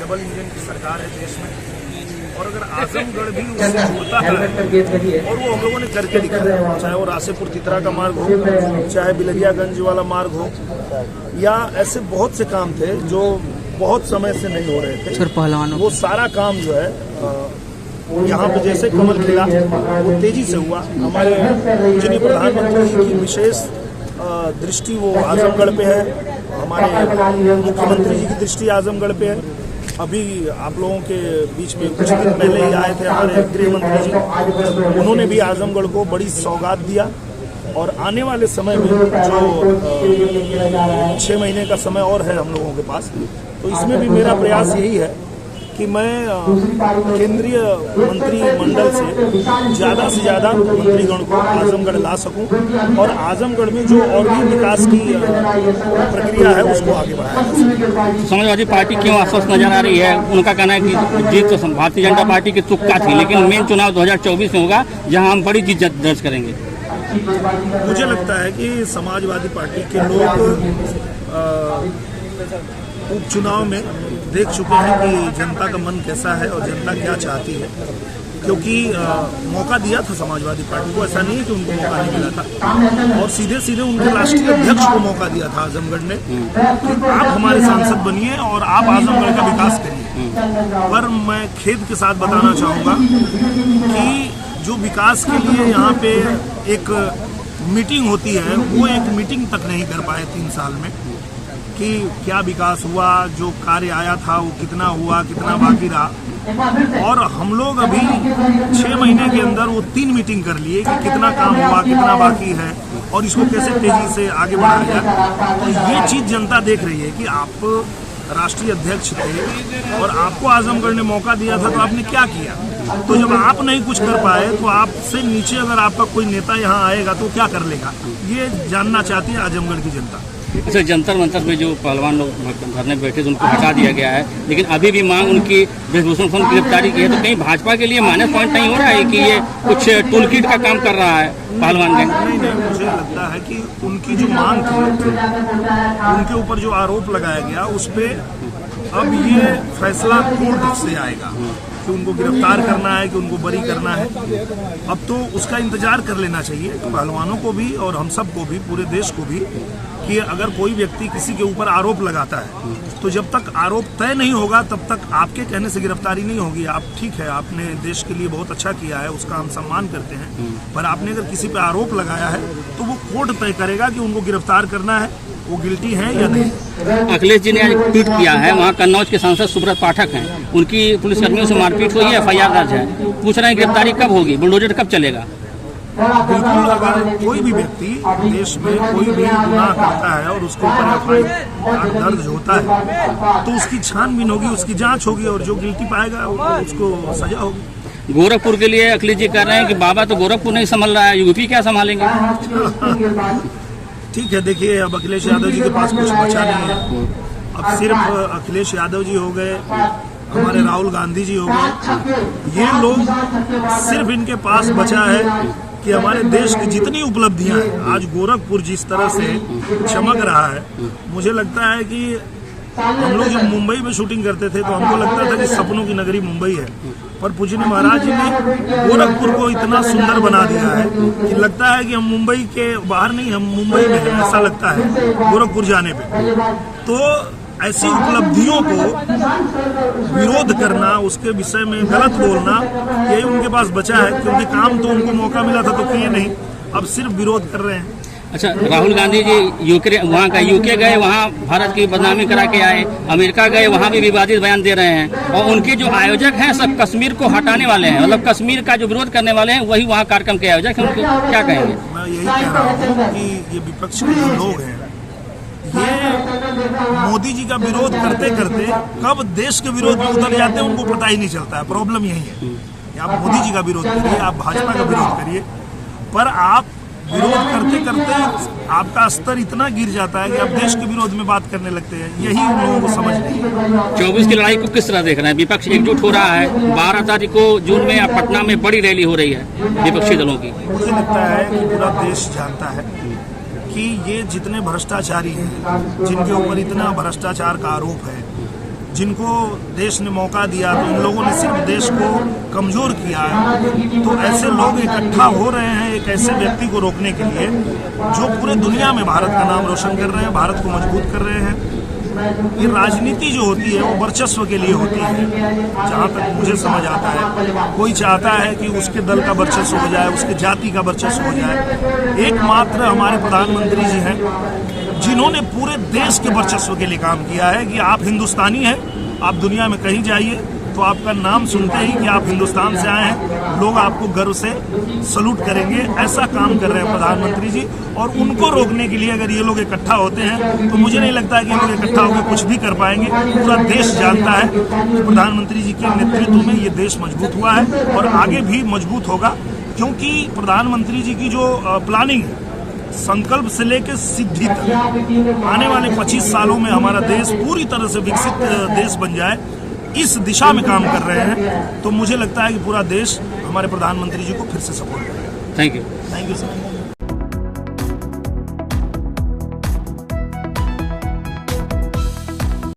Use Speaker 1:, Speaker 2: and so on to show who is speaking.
Speaker 1: Double engine की सरकार है देश में, और अगर आजमगढ़ भी उससे जुड़ता है और वो हम लोगों ने करके दिखाया, चाहे वो रासेपुर तितरा का मार्ग हो, चाहे बिलरियागंज वाला मार्ग हो, या ऐसे बहुत से काम थे जो बहुत समय से नहीं हो रहे थे। वो सारा काम जो है यहाँ पे जैसे कमल खिला वो तेजी से हुआ। हमारे पूजनीय प्रधानमंत्री जी की विशेष दृष्टि वो आजमगढ़ पे है, हमारे मुख्यमंत्री जी की दृष्टि आजमगढ़ पे है। अभी आप लोगों के बीच में कुछ दिन पहले ही आए थे हमारे गृह मंत्री जी, उन्होंने भी आजमगढ़ को बड़ी सौगात दिया। और आने वाले समय में जो 6 महीने का समय और है हम लोगों के पास, तो इसमें भी मेरा प्रयास यही है कि मैं केंद्रीय मंत्रिमंडल से ज़्यादा मंत्रीगण को आजमगढ़ ला सकूं और आजमगढ़ में जो और भी विकास की प्रक्रिया है उसको आगे बढ़ाया जा सके।
Speaker 2: समाजवादी पार्टी क्यों आश्वस्त नजर आ रही है? उनका कहना है कि जीत तो भारतीय जनता पार्टी की तुक्का थी, लेकिन मेन चुनाव 2024 में होगा जहां हम बड़ी जीत दर्ज करेंगे।
Speaker 1: मुझे लगता है कि समाजवादी पार्टी के लोग उपचुनाव में देख चुके हैं कि जनता का मन कैसा है और जनता क्या चाहती है, क्योंकि मौका दिया था समाजवादी पार्टी को, ऐसा नहीं है कि उनको मौका नहीं मिला था। और सीधे सीधे उनके राष्ट्रीय अध्यक्ष को मौका दिया था आजमगढ़ ने कि आप हमारे सांसद बनिए और आप आजमगढ़ का विकास करिए। पर मैं खेद के साथ बताना चाहूँगा कि जो विकास के लिए यहाँ पे एक मीटिंग होती है, वो एक मीटिंग तक नहीं कर पाए 3 साल में कि क्या विकास हुआ, जो कार्य आया था वो कितना हुआ, कितना बाकी रहा। और हम लोग अभी 6 महीने के अंदर वो 3 मीटिंग कर लिए कि कितना काम हुआ, कितना बाकी है और इसको कैसे तेजी से आगे बढ़ाया जाए। तो ये चीज़ जनता देख रही है कि आप राष्ट्रीय अध्यक्ष थे और आपको आजमगढ़ ने मौका दिया था, तो आपने क्या किया। तो जब आप नहीं कुछ कर पाए तो आपसे नीचे अगर आपका कोई नेता यहाँ आएगा तो क्या कर लेगा, ये जानना चाहती है आजमगढ़ की जनता।
Speaker 2: अच्छा, जंतर मंतर में जो पहलवान लोग धरने बैठे थे उनको हटा दिया गया है, लेकिन अभी भी मांग उनकी ब्रजभूषण फंड की गिरफ्तारी की है, तो कहीं भाजपा के लिए माइनस पॉइंट नहीं हो रहा है कि ये कुछ टूल किट का काम कर रहा है पहलवान ने?
Speaker 1: नहीं, मुझे लगता है कि उनकी जो मांग थी, उनके ऊपर जो आरोप लगाया गया उस पर अब ये फैसला कोर्ट से आएगा कि उनको गिरफ्तार करना है कि उनको बरी करना है। अब तो उसका इंतजार कर लेना चाहिए पहलवानों को भी और हम सबको भी, पूरे देश को भी, कि अगर कोई व्यक्ति किसी के ऊपर आरोप लगाता है तो जब तक आरोप तय नहीं होगा तब तक आपके कहने से गिरफ्तारी नहीं होगी। आप ठीक है, आपने देश के लिए बहुत अच्छा किया है, उसका हम सम्मान करते हैं, पर आपने अगर किसी पे आरोप लगाया है तो वो कोर्ट तय करेगा कि उनको गिरफ्तार करना है, वो गिल्टी है या नहीं।
Speaker 2: अखिलेश जी ने आज ट्वीट किया है, वहाँ कन्नौज के सांसद सुब्रत पाठक हैं, उनकी पुलिसकर्मियों से मारपीट हुई है, FIR दर्ज है, पूछ रहे हैं गिरफ्तारी कब होगी, बुलडोजर कब चलेगा?
Speaker 1: बिल्कुल, अगर कोई भी व्यक्ति देश में कोई भी गुनाह करता है और उसके ऊपर FIR दर्ज होता है तो उसकी छानबीन होगी, उसकी जांच होगी और जो गिल्टी पाएगा उसको सजा होगी।
Speaker 2: गोरखपुर के लिए अखिलेश जी कह रहे हैं कि बाबा तो गोरखपुर नहीं संभल रहा है, यूपी क्या संभालेंगे?
Speaker 1: ठीक है, देखिए अब अखिलेश यादव जी के पास कुछ बचा नहीं है। अब सिर्फ अखिलेश यादव जी हो गए, हमारे राहुल गांधी जी हो गए, ये लोग सिर्फ इनके पास बचा है कि हमारे देश की जितनी उपलब्धियां हैं, आज गोरखपुर जिस तरह से चमक रहा है, मुझे लगता है कि हम लोग जब मुंबई में शूटिंग करते थे तो हमको लगता था कि सपनों की नगरी मुंबई है, पर पूजनीय महाराज जी ने गोरखपुर को इतना सुंदर बना दिया है कि लगता है कि हम मुंबई के बाहर नहीं, हम मुंबई में हैं, ऐसा लगता है गोरखपुर जाने पे। तो ऐसी उपलब्धियों को विरोध करना, उसके विषय में गलत बोलना, यही उनके पास बचा है, क्योंकि काम तो उनको मौका मिला था तो किए नहीं, अब सिर्फ विरोध कर रहे हैं।
Speaker 2: अच्छा, राहुल गांधी जी यूके गए, वहाँ भारत की बदनामी करा के आए, अमेरिका गए, वहाँ भी विवादित बयान दे रहे हैं, और उनके जो आयोजक हैं सब कश्मीर को हटाने वाले हैं, मतलब कश्मीर का जो विरोध करने वाले हैं वही वहाँ कार्यक्रम के आयोजक हैं, उनको क्या कहेंगे?
Speaker 1: मैं यही कह रहा हूँ कि ये विपक्ष के जो लोग हैं, ये मोदी जी का विरोध करते करते कब देश के विरोध में उतर जाते हैं उनको पता ही नहीं चलता है। प्रॉब्लम यही है, आप मोदी जी का विरोध करिए, आप भाजपा का विरोध करिए, पर आप विरोध करते करते आपका स्तर इतना गिर जाता है कि आप देश के विरोध में बात करने लगते हैं। यही उन लोगों को समझ नहीं है।
Speaker 2: 24 की लड़ाई को किस तरह देख रहे हैं? विपक्ष एकजुट हो रहा है, 12 तारीख को जून में पटना में बड़ी रैली हो रही है विपक्षी दलों की।
Speaker 1: मुझे लगता है कि पूरा देश जानता है कि ये जितने भ्रष्टाचारी हैं, जिनके ऊपर इतना भ्रष्टाचार का आरोप है, जिनको देश ने मौका दिया तो इन लोगों ने सिर्फ देश को कमजोर किया है। तो ऐसे लोग इकट्ठा हो रहे हैं एक ऐसे व्यक्ति को रोकने के लिए जो पूरे दुनिया में भारत का नाम रोशन कर रहे हैं, भारत को मजबूत कर रहे हैं। ये राजनीति जो होती है वो वर्चस्व के लिए होती है, जहाँ तक मुझे समझ आता है। कोई चाहता है कि उसके दल का वर्चस्व हो जाए, उसके जाति का वर्चस्व हो जाए। एकमात्र हमारे प्रधानमंत्री जी हैं जिन्होंने पूरे देश के वर्चस्व के लिए काम किया है कि आप हिंदुस्तानी हैं, आप दुनिया में कहीं जाइए तो आपका नाम सुनते ही कि आप हिंदुस्तान से आए हैं, लोग आपको गर्व से सलूट करेंगे। ऐसा काम कर रहे हैं प्रधानमंत्री जी, और उनको रोकने के लिए अगर ये लोग इकट्ठा होते हैं तो मुझे नहीं लगता है कि ये लोग इकट्ठा होकर कुछ भी कर पाएंगे। पूरा देश जानता है कि प्रधानमंत्री जी के नेतृत्व में ये देश मजबूत हुआ है और आगे भी मजबूत होगा, क्योंकि प्रधानमंत्री जी की जो प्लानिंग है, संकल्प से लेकर सिद्धि तक, आने वाले 25 सालों में हमारा देश पूरी तरह से विकसित देश बन जाए, इस दिशा में काम कर रहे हैं। तो मुझे लगता है कि पूरा देश हमारे प्रधानमंत्री जी को फिर से सपोर्ट करेगा।
Speaker 2: Thank you.
Speaker 1: Thank you sir.